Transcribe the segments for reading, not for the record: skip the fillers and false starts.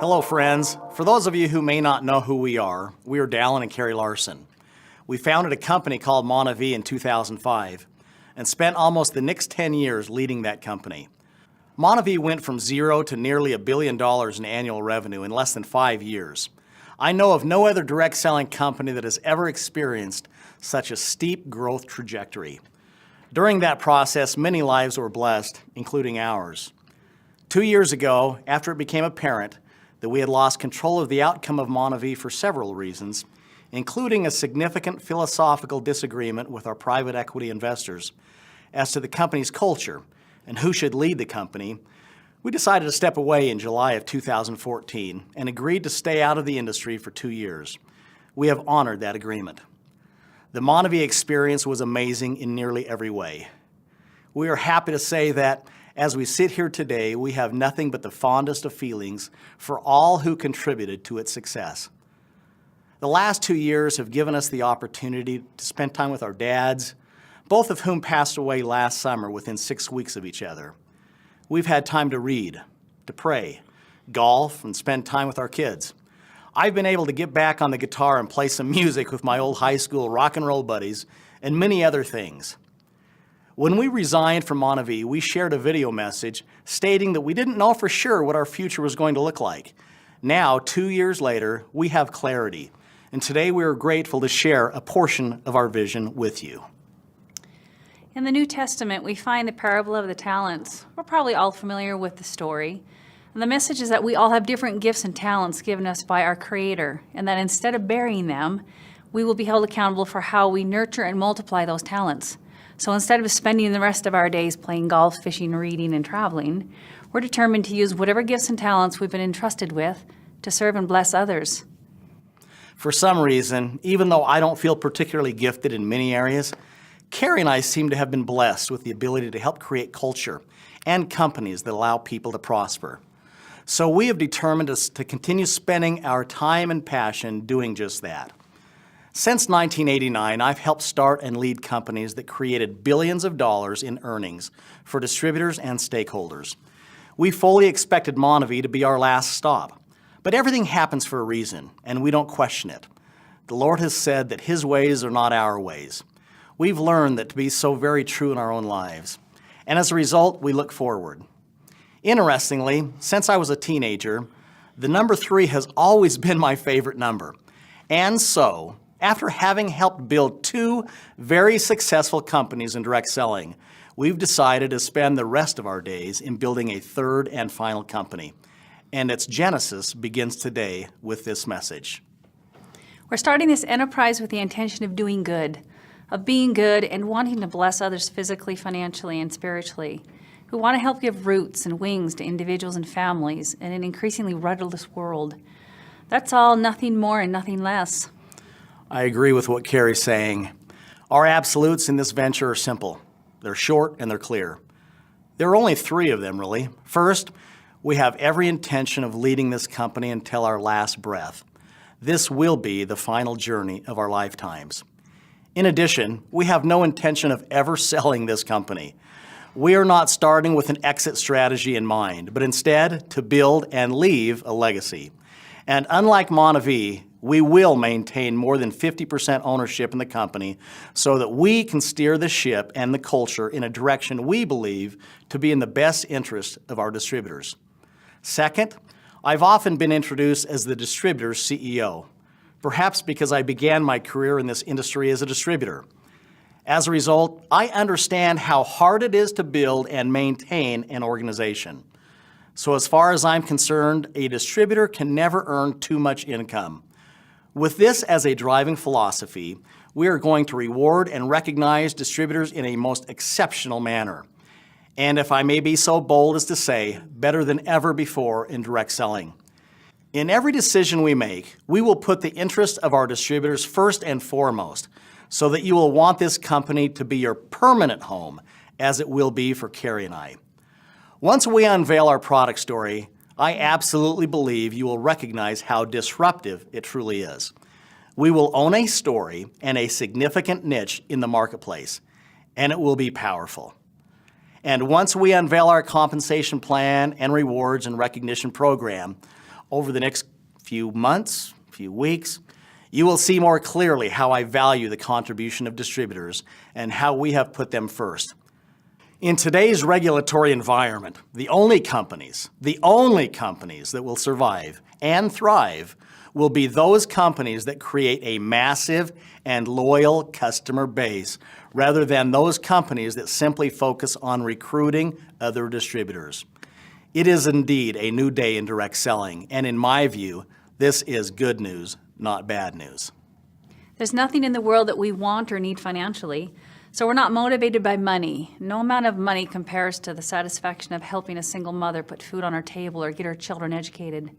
Hello, friends. For those of you who may not know who we are Dallin and Carrie Larsen. We founded a company called Monavie in 2005 and spent almost the next 10 years leading that company. Monavie went from zero to nearly $1 billion in annual revenue in less than 5 years. I know of no other direct selling company that has ever experienced such a steep growth trajectory. During that process, many lives were blessed, including ours. 2 years ago, after it became apparent that we had lost control of the outcome of Monavie for several reasons, including a significant philosophical disagreement with our private equity investors as to the company's culture and who should lead the company, we decided to step away in July of 2014 and agreed to stay out of the industry for 2 years. We have honored that agreement. The Monavie experience was amazing in nearly every way. We are happy to say that as we sit here today, we have nothing but the fondest of feelings for all who contributed to its success. The last 2 years have given us the opportunity to spend time with our dads, both of whom passed away last summer within 6 weeks of each other. We've had time to read, to pray, golf, and spend time with our kids. I've been able to get back on the guitar and play some music with my old high school rock and roll buddies and many other things. When we resigned from Monavie, we shared a video message stating that we didn't know for sure what our future was going to look like. Now, 2 years later, we have clarity, and today we are grateful to share a portion of our vision with you. In the New Testament, we find the parable of the talents. We're probably all familiar with the story. And the message is that we all have different gifts and talents given us by our Creator, and that instead of burying them, we will be held accountable for how we nurture and multiply those talents. So instead of spending the rest of our days playing golf, fishing, reading, and traveling, we're determined to use whatever gifts and talents we've been entrusted with to serve and bless others. For some reason, even though I don't feel particularly gifted in many areas, Carrie and I seem to have been blessed with the ability to help create culture and companies that allow people to prosper. So we have determined to continue spending our time and passion doing just that. Since 1989, I've helped start and lead companies that created billions of dollars in earnings for distributors and stakeholders. We fully expected Monavie to be our last stop, but everything happens for a reason, and we don't question it. The Lord has said that His ways are not our ways. We've learned that to be so very true in our own lives, and as a result, we look forward. Interestingly, since I was a teenager, the number 3 has always been my favorite number, and so, after having helped build 2 very successful companies in direct selling, we've decided to spend the rest of our days in building a 3rd and final company. And its genesis begins today with this message. We're starting this enterprise with the intention of doing good, of being good and wanting to bless others physically, financially, and spiritually. We want to help give roots and wings to individuals and families in an increasingly rudderless world. That's all, nothing more and nothing less. I agree with what Carrie's saying. Our absolutes in this venture are simple. They're short and they're clear. There are only 3 of them, really. First, we have every intention of leading this company until our last breath. This will be the final journey of our lifetimes. In addition, we have no intention of ever selling this company. We are not starting with an exit strategy in mind, but instead to build and leave a legacy. And unlike Monavie, we will maintain more than 50% ownership in the company so that we can steer the ship and the culture in a direction we believe to be in the best interest of our distributors. Second, I've often been introduced as the distributor's CEO, perhaps because I began my career in this industry as a distributor. As a result, I understand how hard it is to build and maintain an organization. So as far as I'm concerned, a distributor can never earn too much income. With this as a driving philosophy, we are going to reward and recognize distributors in a most exceptional manner. And if I may be so bold as to say, better than ever before in direct selling. In every decision we make, we will put the interest of our distributors first and foremost, so that you will want this company to be your permanent home, as it will be for Carrie and I. Once we unveil our product story, I absolutely believe you will recognize how disruptive it truly is. We will own a story and a significant niche in the marketplace, and it will be powerful. And once we unveil our compensation plan and rewards and recognition program, Over the next few months, few weeks, you will see more clearly how I value the contribution of distributors and how we have put them first. In today's regulatory environment, the only companies that will survive and thrive will be those companies that create a massive and loyal customer base rather than those companies that simply focus on recruiting other distributors. It is indeed a new day in direct selling, and in my view, this is good news, not bad news. There's nothing in the world that we want or need financially, so we're not motivated by money. No amount of money compares to the satisfaction of helping a single mother put food on her table or get her children educated,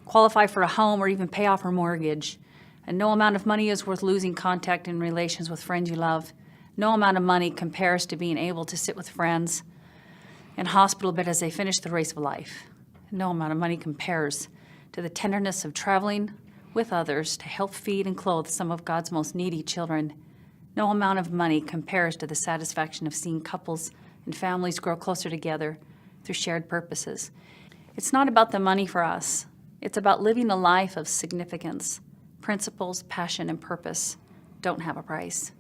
qualify for a home, or even pay off her mortgage. And no amount of money is worth losing contact and relations with friends you love. No amount of money compares to being able to sit with friends in hospital bed as they finish the race of life. No amount of money compares to the tenderness of traveling with others to help feed and clothe some of God's most needy children. No amount of money compares to the satisfaction of seeing couples and families grow closer together through shared purposes. It's not about the money for us. It's about living a life of significance. Principles, passion, and purpose don't have a price.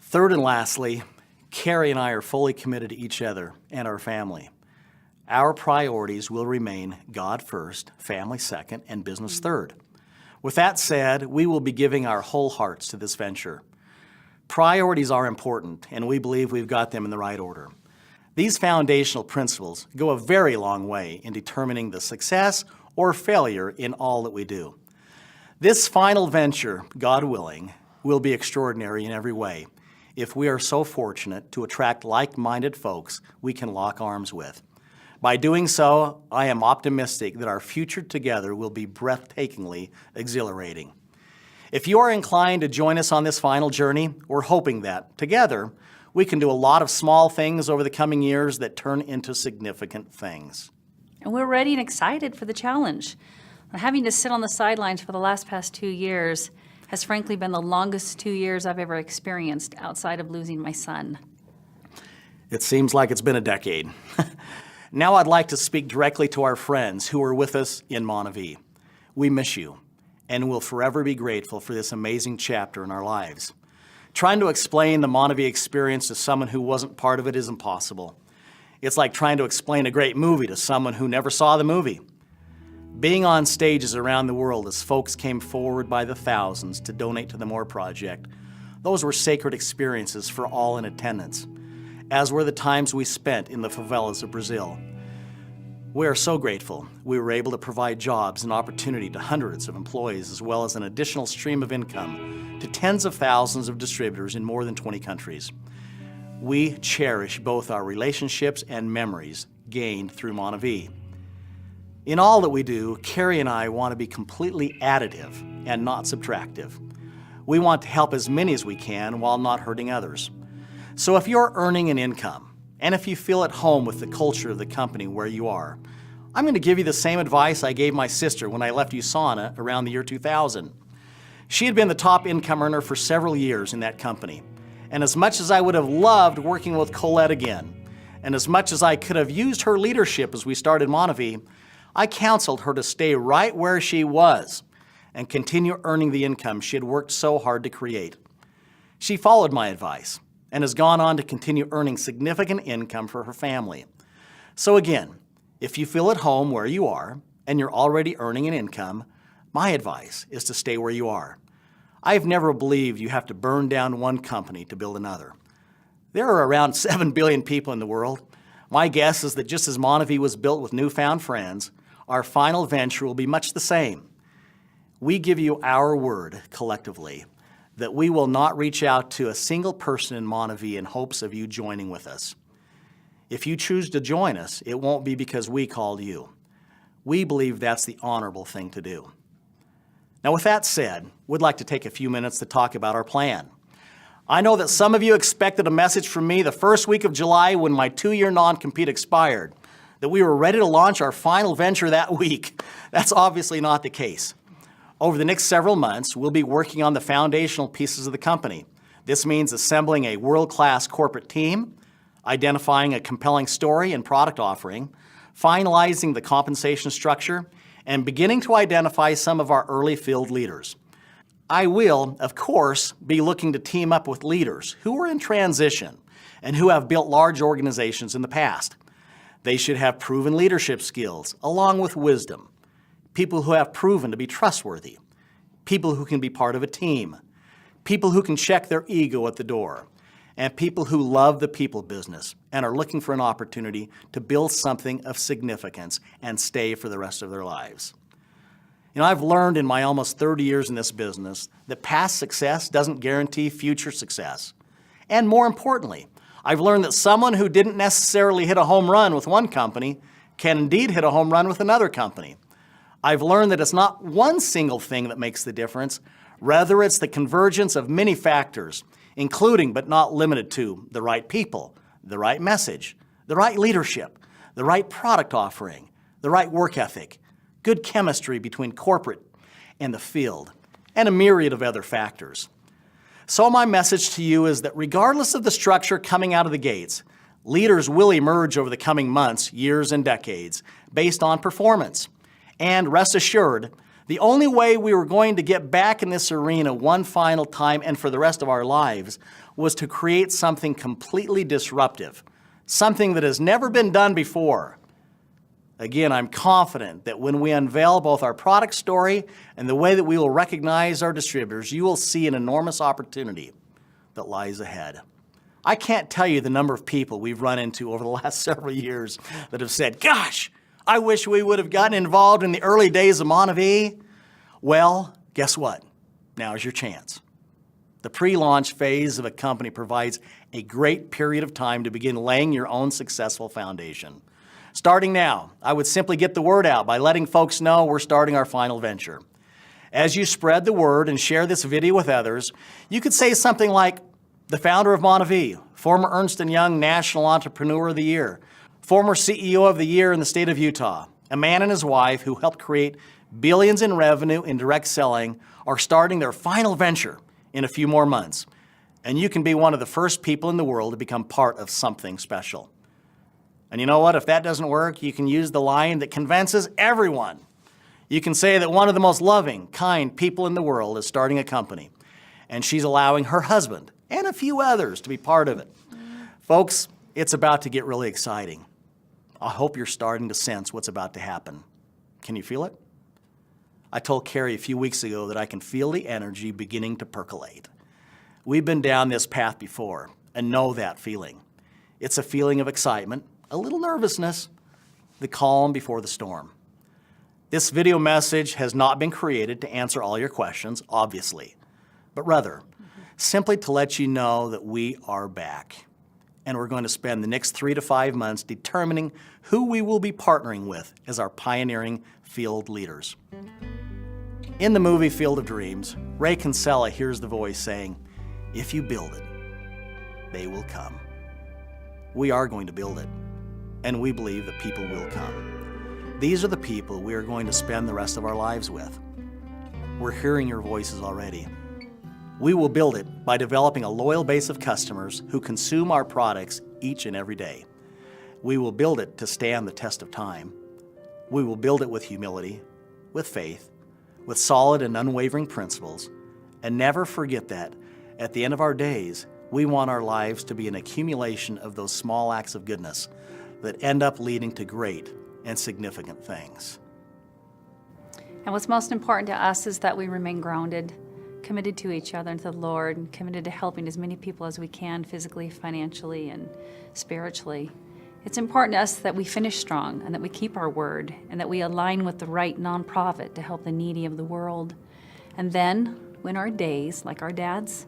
Third and lastly, Carrie and I are fully committed to each other and our family. Our priorities will remain God first, family second, and business third. With that said, we will be giving our whole hearts to this venture. Priorities are important, and we believe we've got them in the right order. These foundational principles go a very long way in determining the success or failure in all that we do. This final venture, God willing, will be extraordinary in every way if we are so fortunate to attract like-minded folks we can lock arms with. By doing so, I am optimistic that our future together will be breathtakingly exhilarating. If you are inclined to join us on this final journey, we're hoping that, together, we can do a lot of small things over the coming years that turn into significant things. And we're ready and excited for the challenge. Having to sit on the sidelines for the past 2 years has frankly been the longest 2 years I've ever experienced outside of losing my son. It seems like it's been a decade. Now I'd like to speak directly to our friends who are with us in Montevideo. We miss you, and will forever be grateful for this amazing chapter in our lives. Trying to explain the Montevideo experience to someone who wasn't part of it is impossible. It's like trying to explain a great movie to someone who never saw the movie. Being on stages around the world as folks came forward by the thousands to donate to the MORE Project, those were sacred experiences for all in attendance, as were the times we spent in the favelas of Brazil. We are so grateful we were able to provide jobs and opportunity to hundreds of employees, as well as an additional stream of income to tens of thousands of distributors in more than 20 countries. We cherish both our relationships and memories gained through Montevideo. In all that we do, Carrie and I want to be completely additive and not subtractive. We want to help as many as we can while not hurting others. So if you're earning an income, and if you feel at home with the culture of the company where you are, I'm going to give you the same advice I gave my sister when I left USANA around the year 2000. She had been the top income earner for several years in that company. And as much as I would have loved working with Colette again, and as much as I could have used her leadership as we started Montevideo, I counseled her to stay right where she was and continue earning the income she had worked so hard to create. She followed my advice and has gone on to continue earning significant income for her family. So again, if you feel at home where you are and you're already earning an income, my advice is to stay where you are. I've never believed you have to burn down one company to build another. There are around 7 billion people in the world. My guess is that just as Montevideo was built with newfound friends, our final venture will be much the same. We give you our word collectively that we will not reach out to a single person in Montevideo in hopes of you joining with us. If you choose to join us, it won't be because we called you. We believe that's the honorable thing to do. Now, with that said, we'd like to take a few minutes to talk about our plan. I know that some of you expected a message from me the first week of July when my 2-year non-compete expired, that we were ready to launch our final venture that week. That's obviously not the case. Over the next several months, we'll be working on the foundational pieces of the company. This means assembling a world-class corporate team, identifying a compelling story and product offering, finalizing the compensation structure, and beginning to identify some of our early field leaders. I will, of course, be looking to team up with leaders who are in transition and who have built large organizations in the past. They should have proven leadership skills along with wisdom, people who have proven to be trustworthy, people who can be part of a team, people who can check their ego at the door, and people who love the people business and are looking for an opportunity to build something of significance and stay for the rest of their lives. You know, I've learned in my almost 30 years in this business that past success doesn't guarantee future success. And more importantly, I've learned that someone who didn't necessarily hit a home run with one company can indeed hit a home run with another company. I've learned that it's not one single thing that makes the difference. Rather, it's the convergence of many factors, including but not limited to the right people, the right message, the right leadership, the right product offering, the right work ethic, good chemistry between corporate and the field, and a myriad of other factors. So my message to you is that regardless of the structure coming out of the gates, leaders will emerge over the coming months, years, and decades based on performance. And rest assured, the only way we were going to get back in this arena one final time and for the rest of our lives was to create something completely disruptive, something that has never been done before. Again, I'm confident that when we unveil both our product story and the way that we will recognize our distributors, you will see an enormous opportunity that lies ahead. I can't tell you the number of people we've run into over the last several years that have said, gosh, I wish we would have gotten involved in the early days of Monavie. Well, guess what? Now's your chance. The pre-launch phase of a company provides a great period of time to begin laying your own successful foundation. Starting now, I would simply get the word out by letting folks know we're starting our final venture. As you spread the word and share this video with others, you could say something like, the founder of Monavie, former Ernst & Young National Entrepreneur of the Year, former CEO of the Year in the state of Utah, a man and his wife who helped create billions in revenue in direct selling, are starting their final venture in a few more months. And you can be one of the first people in the world to become part of something special. And you know what? If that doesn't work, you can use the line that convinces everyone. You can say that one of the most loving, kind people in the world is starting a company, and she's allowing her husband and a few others to be part of it. Folks, it's about to get really exciting. I hope you're starting to sense what's about to happen. Can you feel it? I told Carrie a few weeks ago that I can feel the energy beginning to percolate. We've been down this path before and know that feeling. It's a feeling of excitement, a little nervousness, the calm before the storm. This video message has not been created to answer all your questions, obviously, but rather simply to let you know that we are back. And we're going to spend the next 3 to 5 months determining who we will be partnering with as our pioneering field leaders. In the movie Field of Dreams, Ray Kinsella hears the voice saying, if you build it, they will come. We are going to build it, and we believe that people will come. These are the people we are going to spend the rest of our lives with. We're hearing your voices already. We will build it by developing a loyal base of customers who consume our products each and every day. We will build it to stand the test of time. We will build it with humility, with faith, with solid and unwavering principles, and never forget that at the end of our days, we want our lives to be an accumulation of those small acts of goodness that end up leading to great and significant things. And what's most important to us is that we remain grounded, committed to each other and to the Lord, and committed to helping as many people as we can physically, financially, and spiritually. It's important to us that we finish strong and that we keep our word and that we align with the right nonprofit to help the needy of the world. And then, when our days, like our dad's,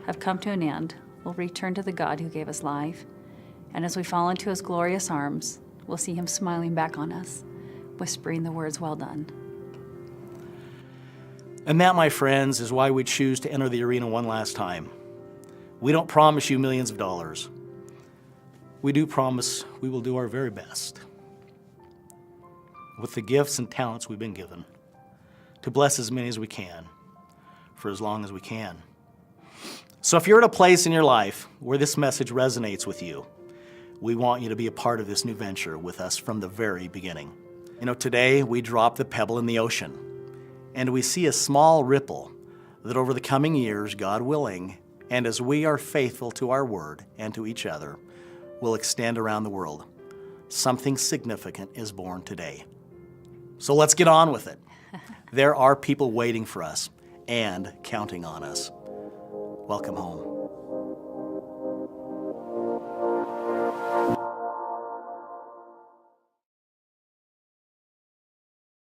have come to an end, we'll return to the God who gave us life. And as we fall into his glorious arms, we'll see him smiling back on us, whispering the words, well done. And that, my friends, is why we choose to enter the arena one last time. We don't promise you millions of dollars. We do promise we will do our very best with the gifts and talents we've been given to bless as many as we can for as long as we can. So if you're at a place in your life where this message resonates with you, We want you to be a part of this new venture with us from the very beginning. You know, today we drop the pebble in the ocean, and we see a small ripple that over the coming years, God willing, and as we are faithful to our word and to each other, will extend around the world. Something significant is born today. So let's get on with it. There are people waiting for us and counting on us. Welcome home.